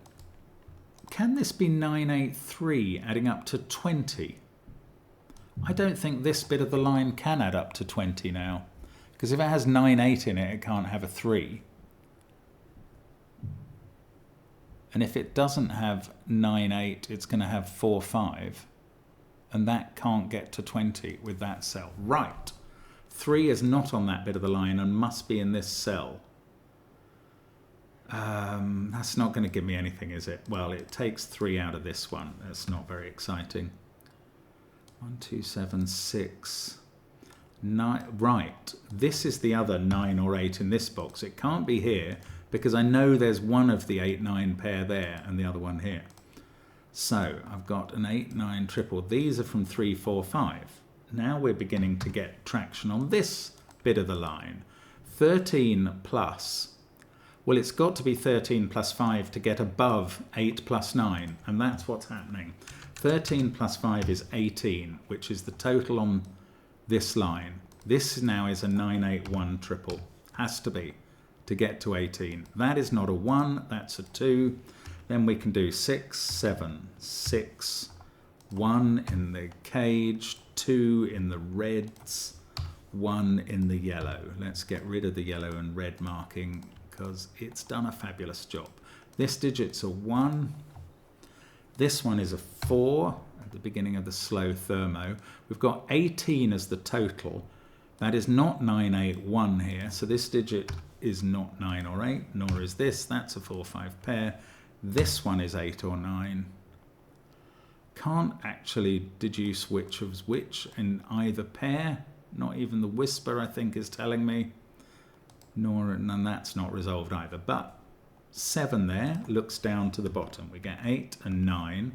Speaker 1: can this be 9, 8, 3 adding up to 20? I don't think this bit of the line can add up to 20 now. Because if it has 9, 8 in it, it can't have a 3. And if it doesn't have 9, 8, it's going to have 4, 5. And that can't get to 20 with that cell. Right. 3 is not on that bit of the line and must be in this cell. That's not going to give me anything, is it? Well, it takes 3 out of this one. That's not very exciting. 1, 2, 7, 6, 9. Right. This is the other 9 or 8 in this box. It can't be here, because I know there's one of the 8-9 pair there and the other one here. So I've got an 8-9 triple. These are from 3, 4, 5. Now we're beginning to get traction on this bit of the line. 13 plus. Well, it's got to be 13 plus 5 to get above 8 plus 9, and that's what's happening. 13 plus 5 is 18, which is the total on this line. This now is a 9-8-1 triple. Has to be, to get to 18. That is not a 1, that's a 2. Then we can do 6, 7, 6, 1 in the cage, 2 in the reds, 1 in the yellow. Let's get rid of the yellow and red marking because it's done a fabulous job. This digit's a 1. This one is a 4 at the beginning of the slow thermo. We've got 18 as the total. That is not 981 here, so this digit is not 9 or 8, nor is this. That's a 4-5 pair. This one is 8 or 9. Can't actually deduce which is which in either pair. Not even the whisper, I think, is telling me. And that's not resolved either. But 7 there looks down to the bottom. We get 8 and 9.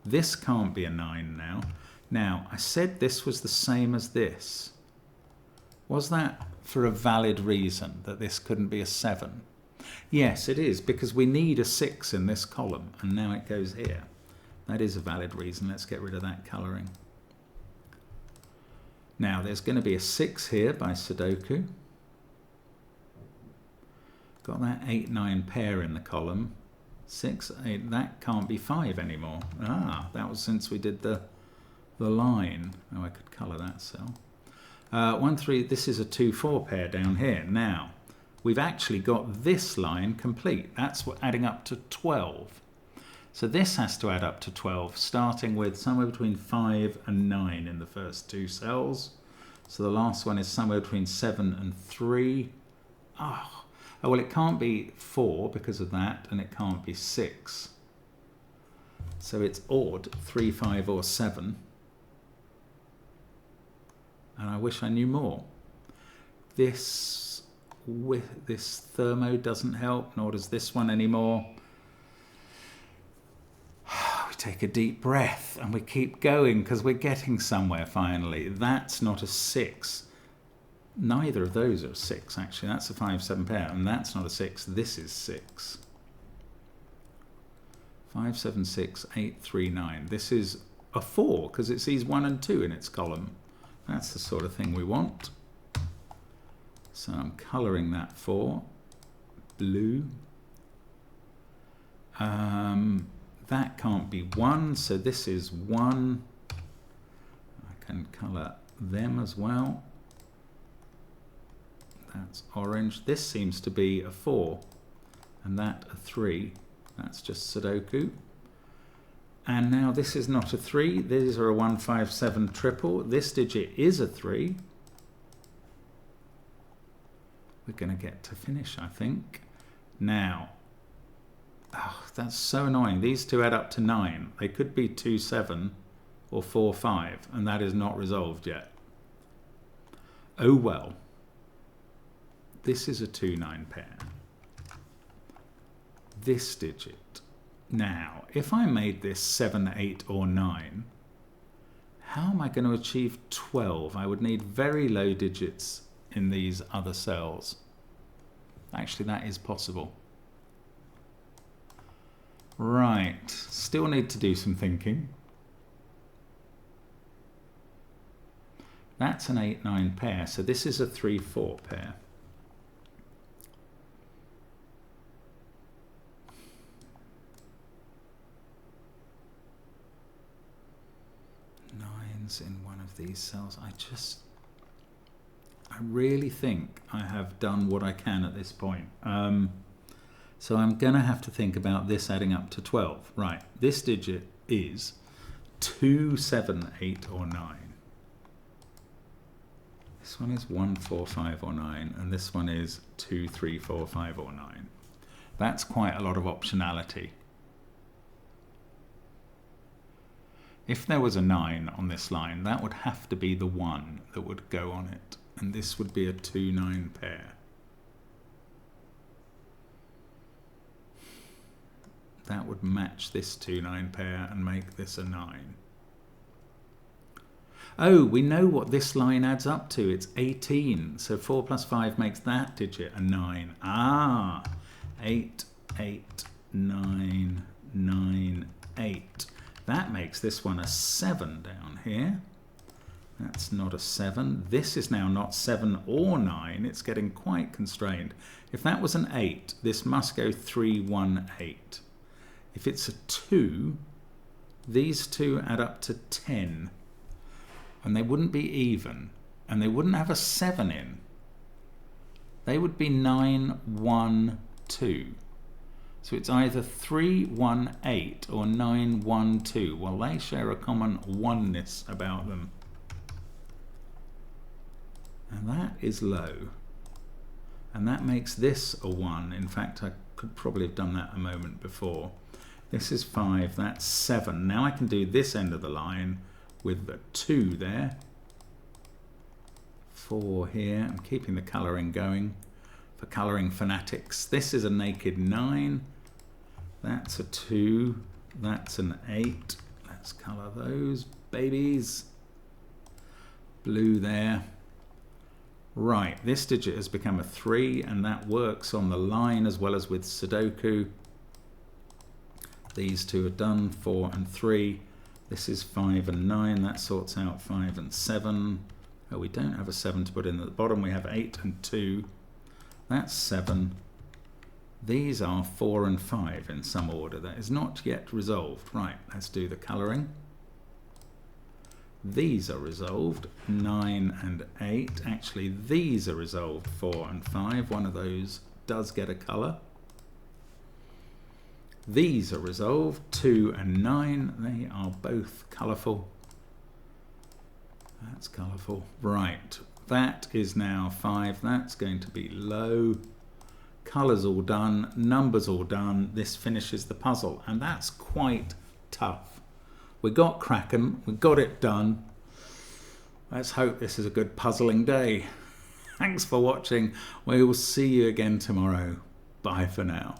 Speaker 1: This can't be a 9 now. Now, I said this was the same as this. Was that for a valid reason that this couldn't be a 7? Yes, it is, because we need a 6 in this column, and now it goes here. That is a valid reason. Let's get rid of that colouring. Now, there's going to be a 6 here by Sudoku. Got that 8-9 pair in the column. 6, 8, that can't be 5 anymore. Ah, that was since we did the line. Oh, I could colour that cell. 1, 3, this is a 2, 4 pair down here. Now, we've actually got this line complete. That's adding up to 12. So this has to add up to 12, starting with somewhere between 5 and 9 in the first 2 cells. So the last one is somewhere between 7 and 3. Oh, well, it can't be 4 because of that, and it can't be 6. So it's odd, 3, 5, or 7. And I wish I knew more. This thermo doesn't help, nor does this one anymore. We take a deep breath and we keep going because we're getting somewhere finally. That's not a 6. Neither of those are a 6, actually. That's a 5, 7 pair, and that's not a 6. This is 6. 5, 7, 6, 8, 3, 9. This is a 4 because it sees 1 and 2 in its column. That's the sort of thing we want. So I'm colouring that 4 blue. That can't be 1, so this is 1. I can colour them as well. That's orange. This seems to be a 4, and that a 3. That's just Sudoku. And now this is not a 3. These are a 1, 5, 7 triple. This digit is a 3. We're going to get to finish, I think. Now, oh, that's so annoying. These two add up to 9. They could be 2, 7 or 4, 5, and that is not resolved yet. Oh well. This is a 2, 9 pair. This digit. Now, if I made this 7, 8, or 9, how am I going to achieve 12? I would need very low digits in these other cells. Actually, that is possible. Right, still need to do some thinking. That's an 8, 9 pair, so this is a 3, 4 pair. In one of these cells. I really think I have done what I can at this point. So I'm going to have to think about this adding up to 12. Right, this digit is 2, 7, 8, or 9. This one is 1, 4, 5, or 9, and this one is 2, 3, 4, 5, or 9. That's quite a lot of optionality. If there was a 9 on this line, that would have to be the 1 that would go on it. And this would be a 2, 9 pair. That would match this 2, 9 pair and make this a 9. Oh, we know what this line adds up to. It's 18. So 4 plus 5 makes that digit a 9. Ah, 8, 8, 9, 9, 8. That makes this one a 7 down here. That's not a 7. This is now not 7 or 9. It's getting quite constrained. If that was an 8, this must go 3, 1, 8. If it's a 2, these two add up to 10. And they wouldn't be even. And they wouldn't have a 7 in. They would be 9, 1, 2. So it's either 3, 1, 8 or 9, 1, 2. Well, they share a common oneness about them. And that is low. And that makes this a 1. In fact, I could probably have done that a moment before. This is 5, that's 7. Now I can do this end of the line with the 2 there. 4 here. I'm keeping the colouring going. For colouring fanatics, this is a naked 9, that's a 2, that's an 8. Let's colour those babies. Blue there. Right, this digit has become a 3, and that works on the line as well as with Sudoku. These two are done, 4 and 3. This is 5 and 9, that sorts out 5 and 7. Oh, we don't have a 7 to put in at the bottom, we have 8 and 2. That's 7. These are 4 and 5 in some order. That is not yet resolved. Right, let's do the colouring. These are resolved, 9 and 8. Actually, these are resolved, 4 and 5. One of those does get a colour. These are resolved, 2 and 9. They are both colourful. That's colourful. Right, that is now 5. That's going to be low. Colours all done, numbers all done. This finishes the puzzle, and that's quite tough. We got Kraken, we got it done. Let's hope this is a good puzzling day. Thanks for watching. We will see you again tomorrow. Bye for now.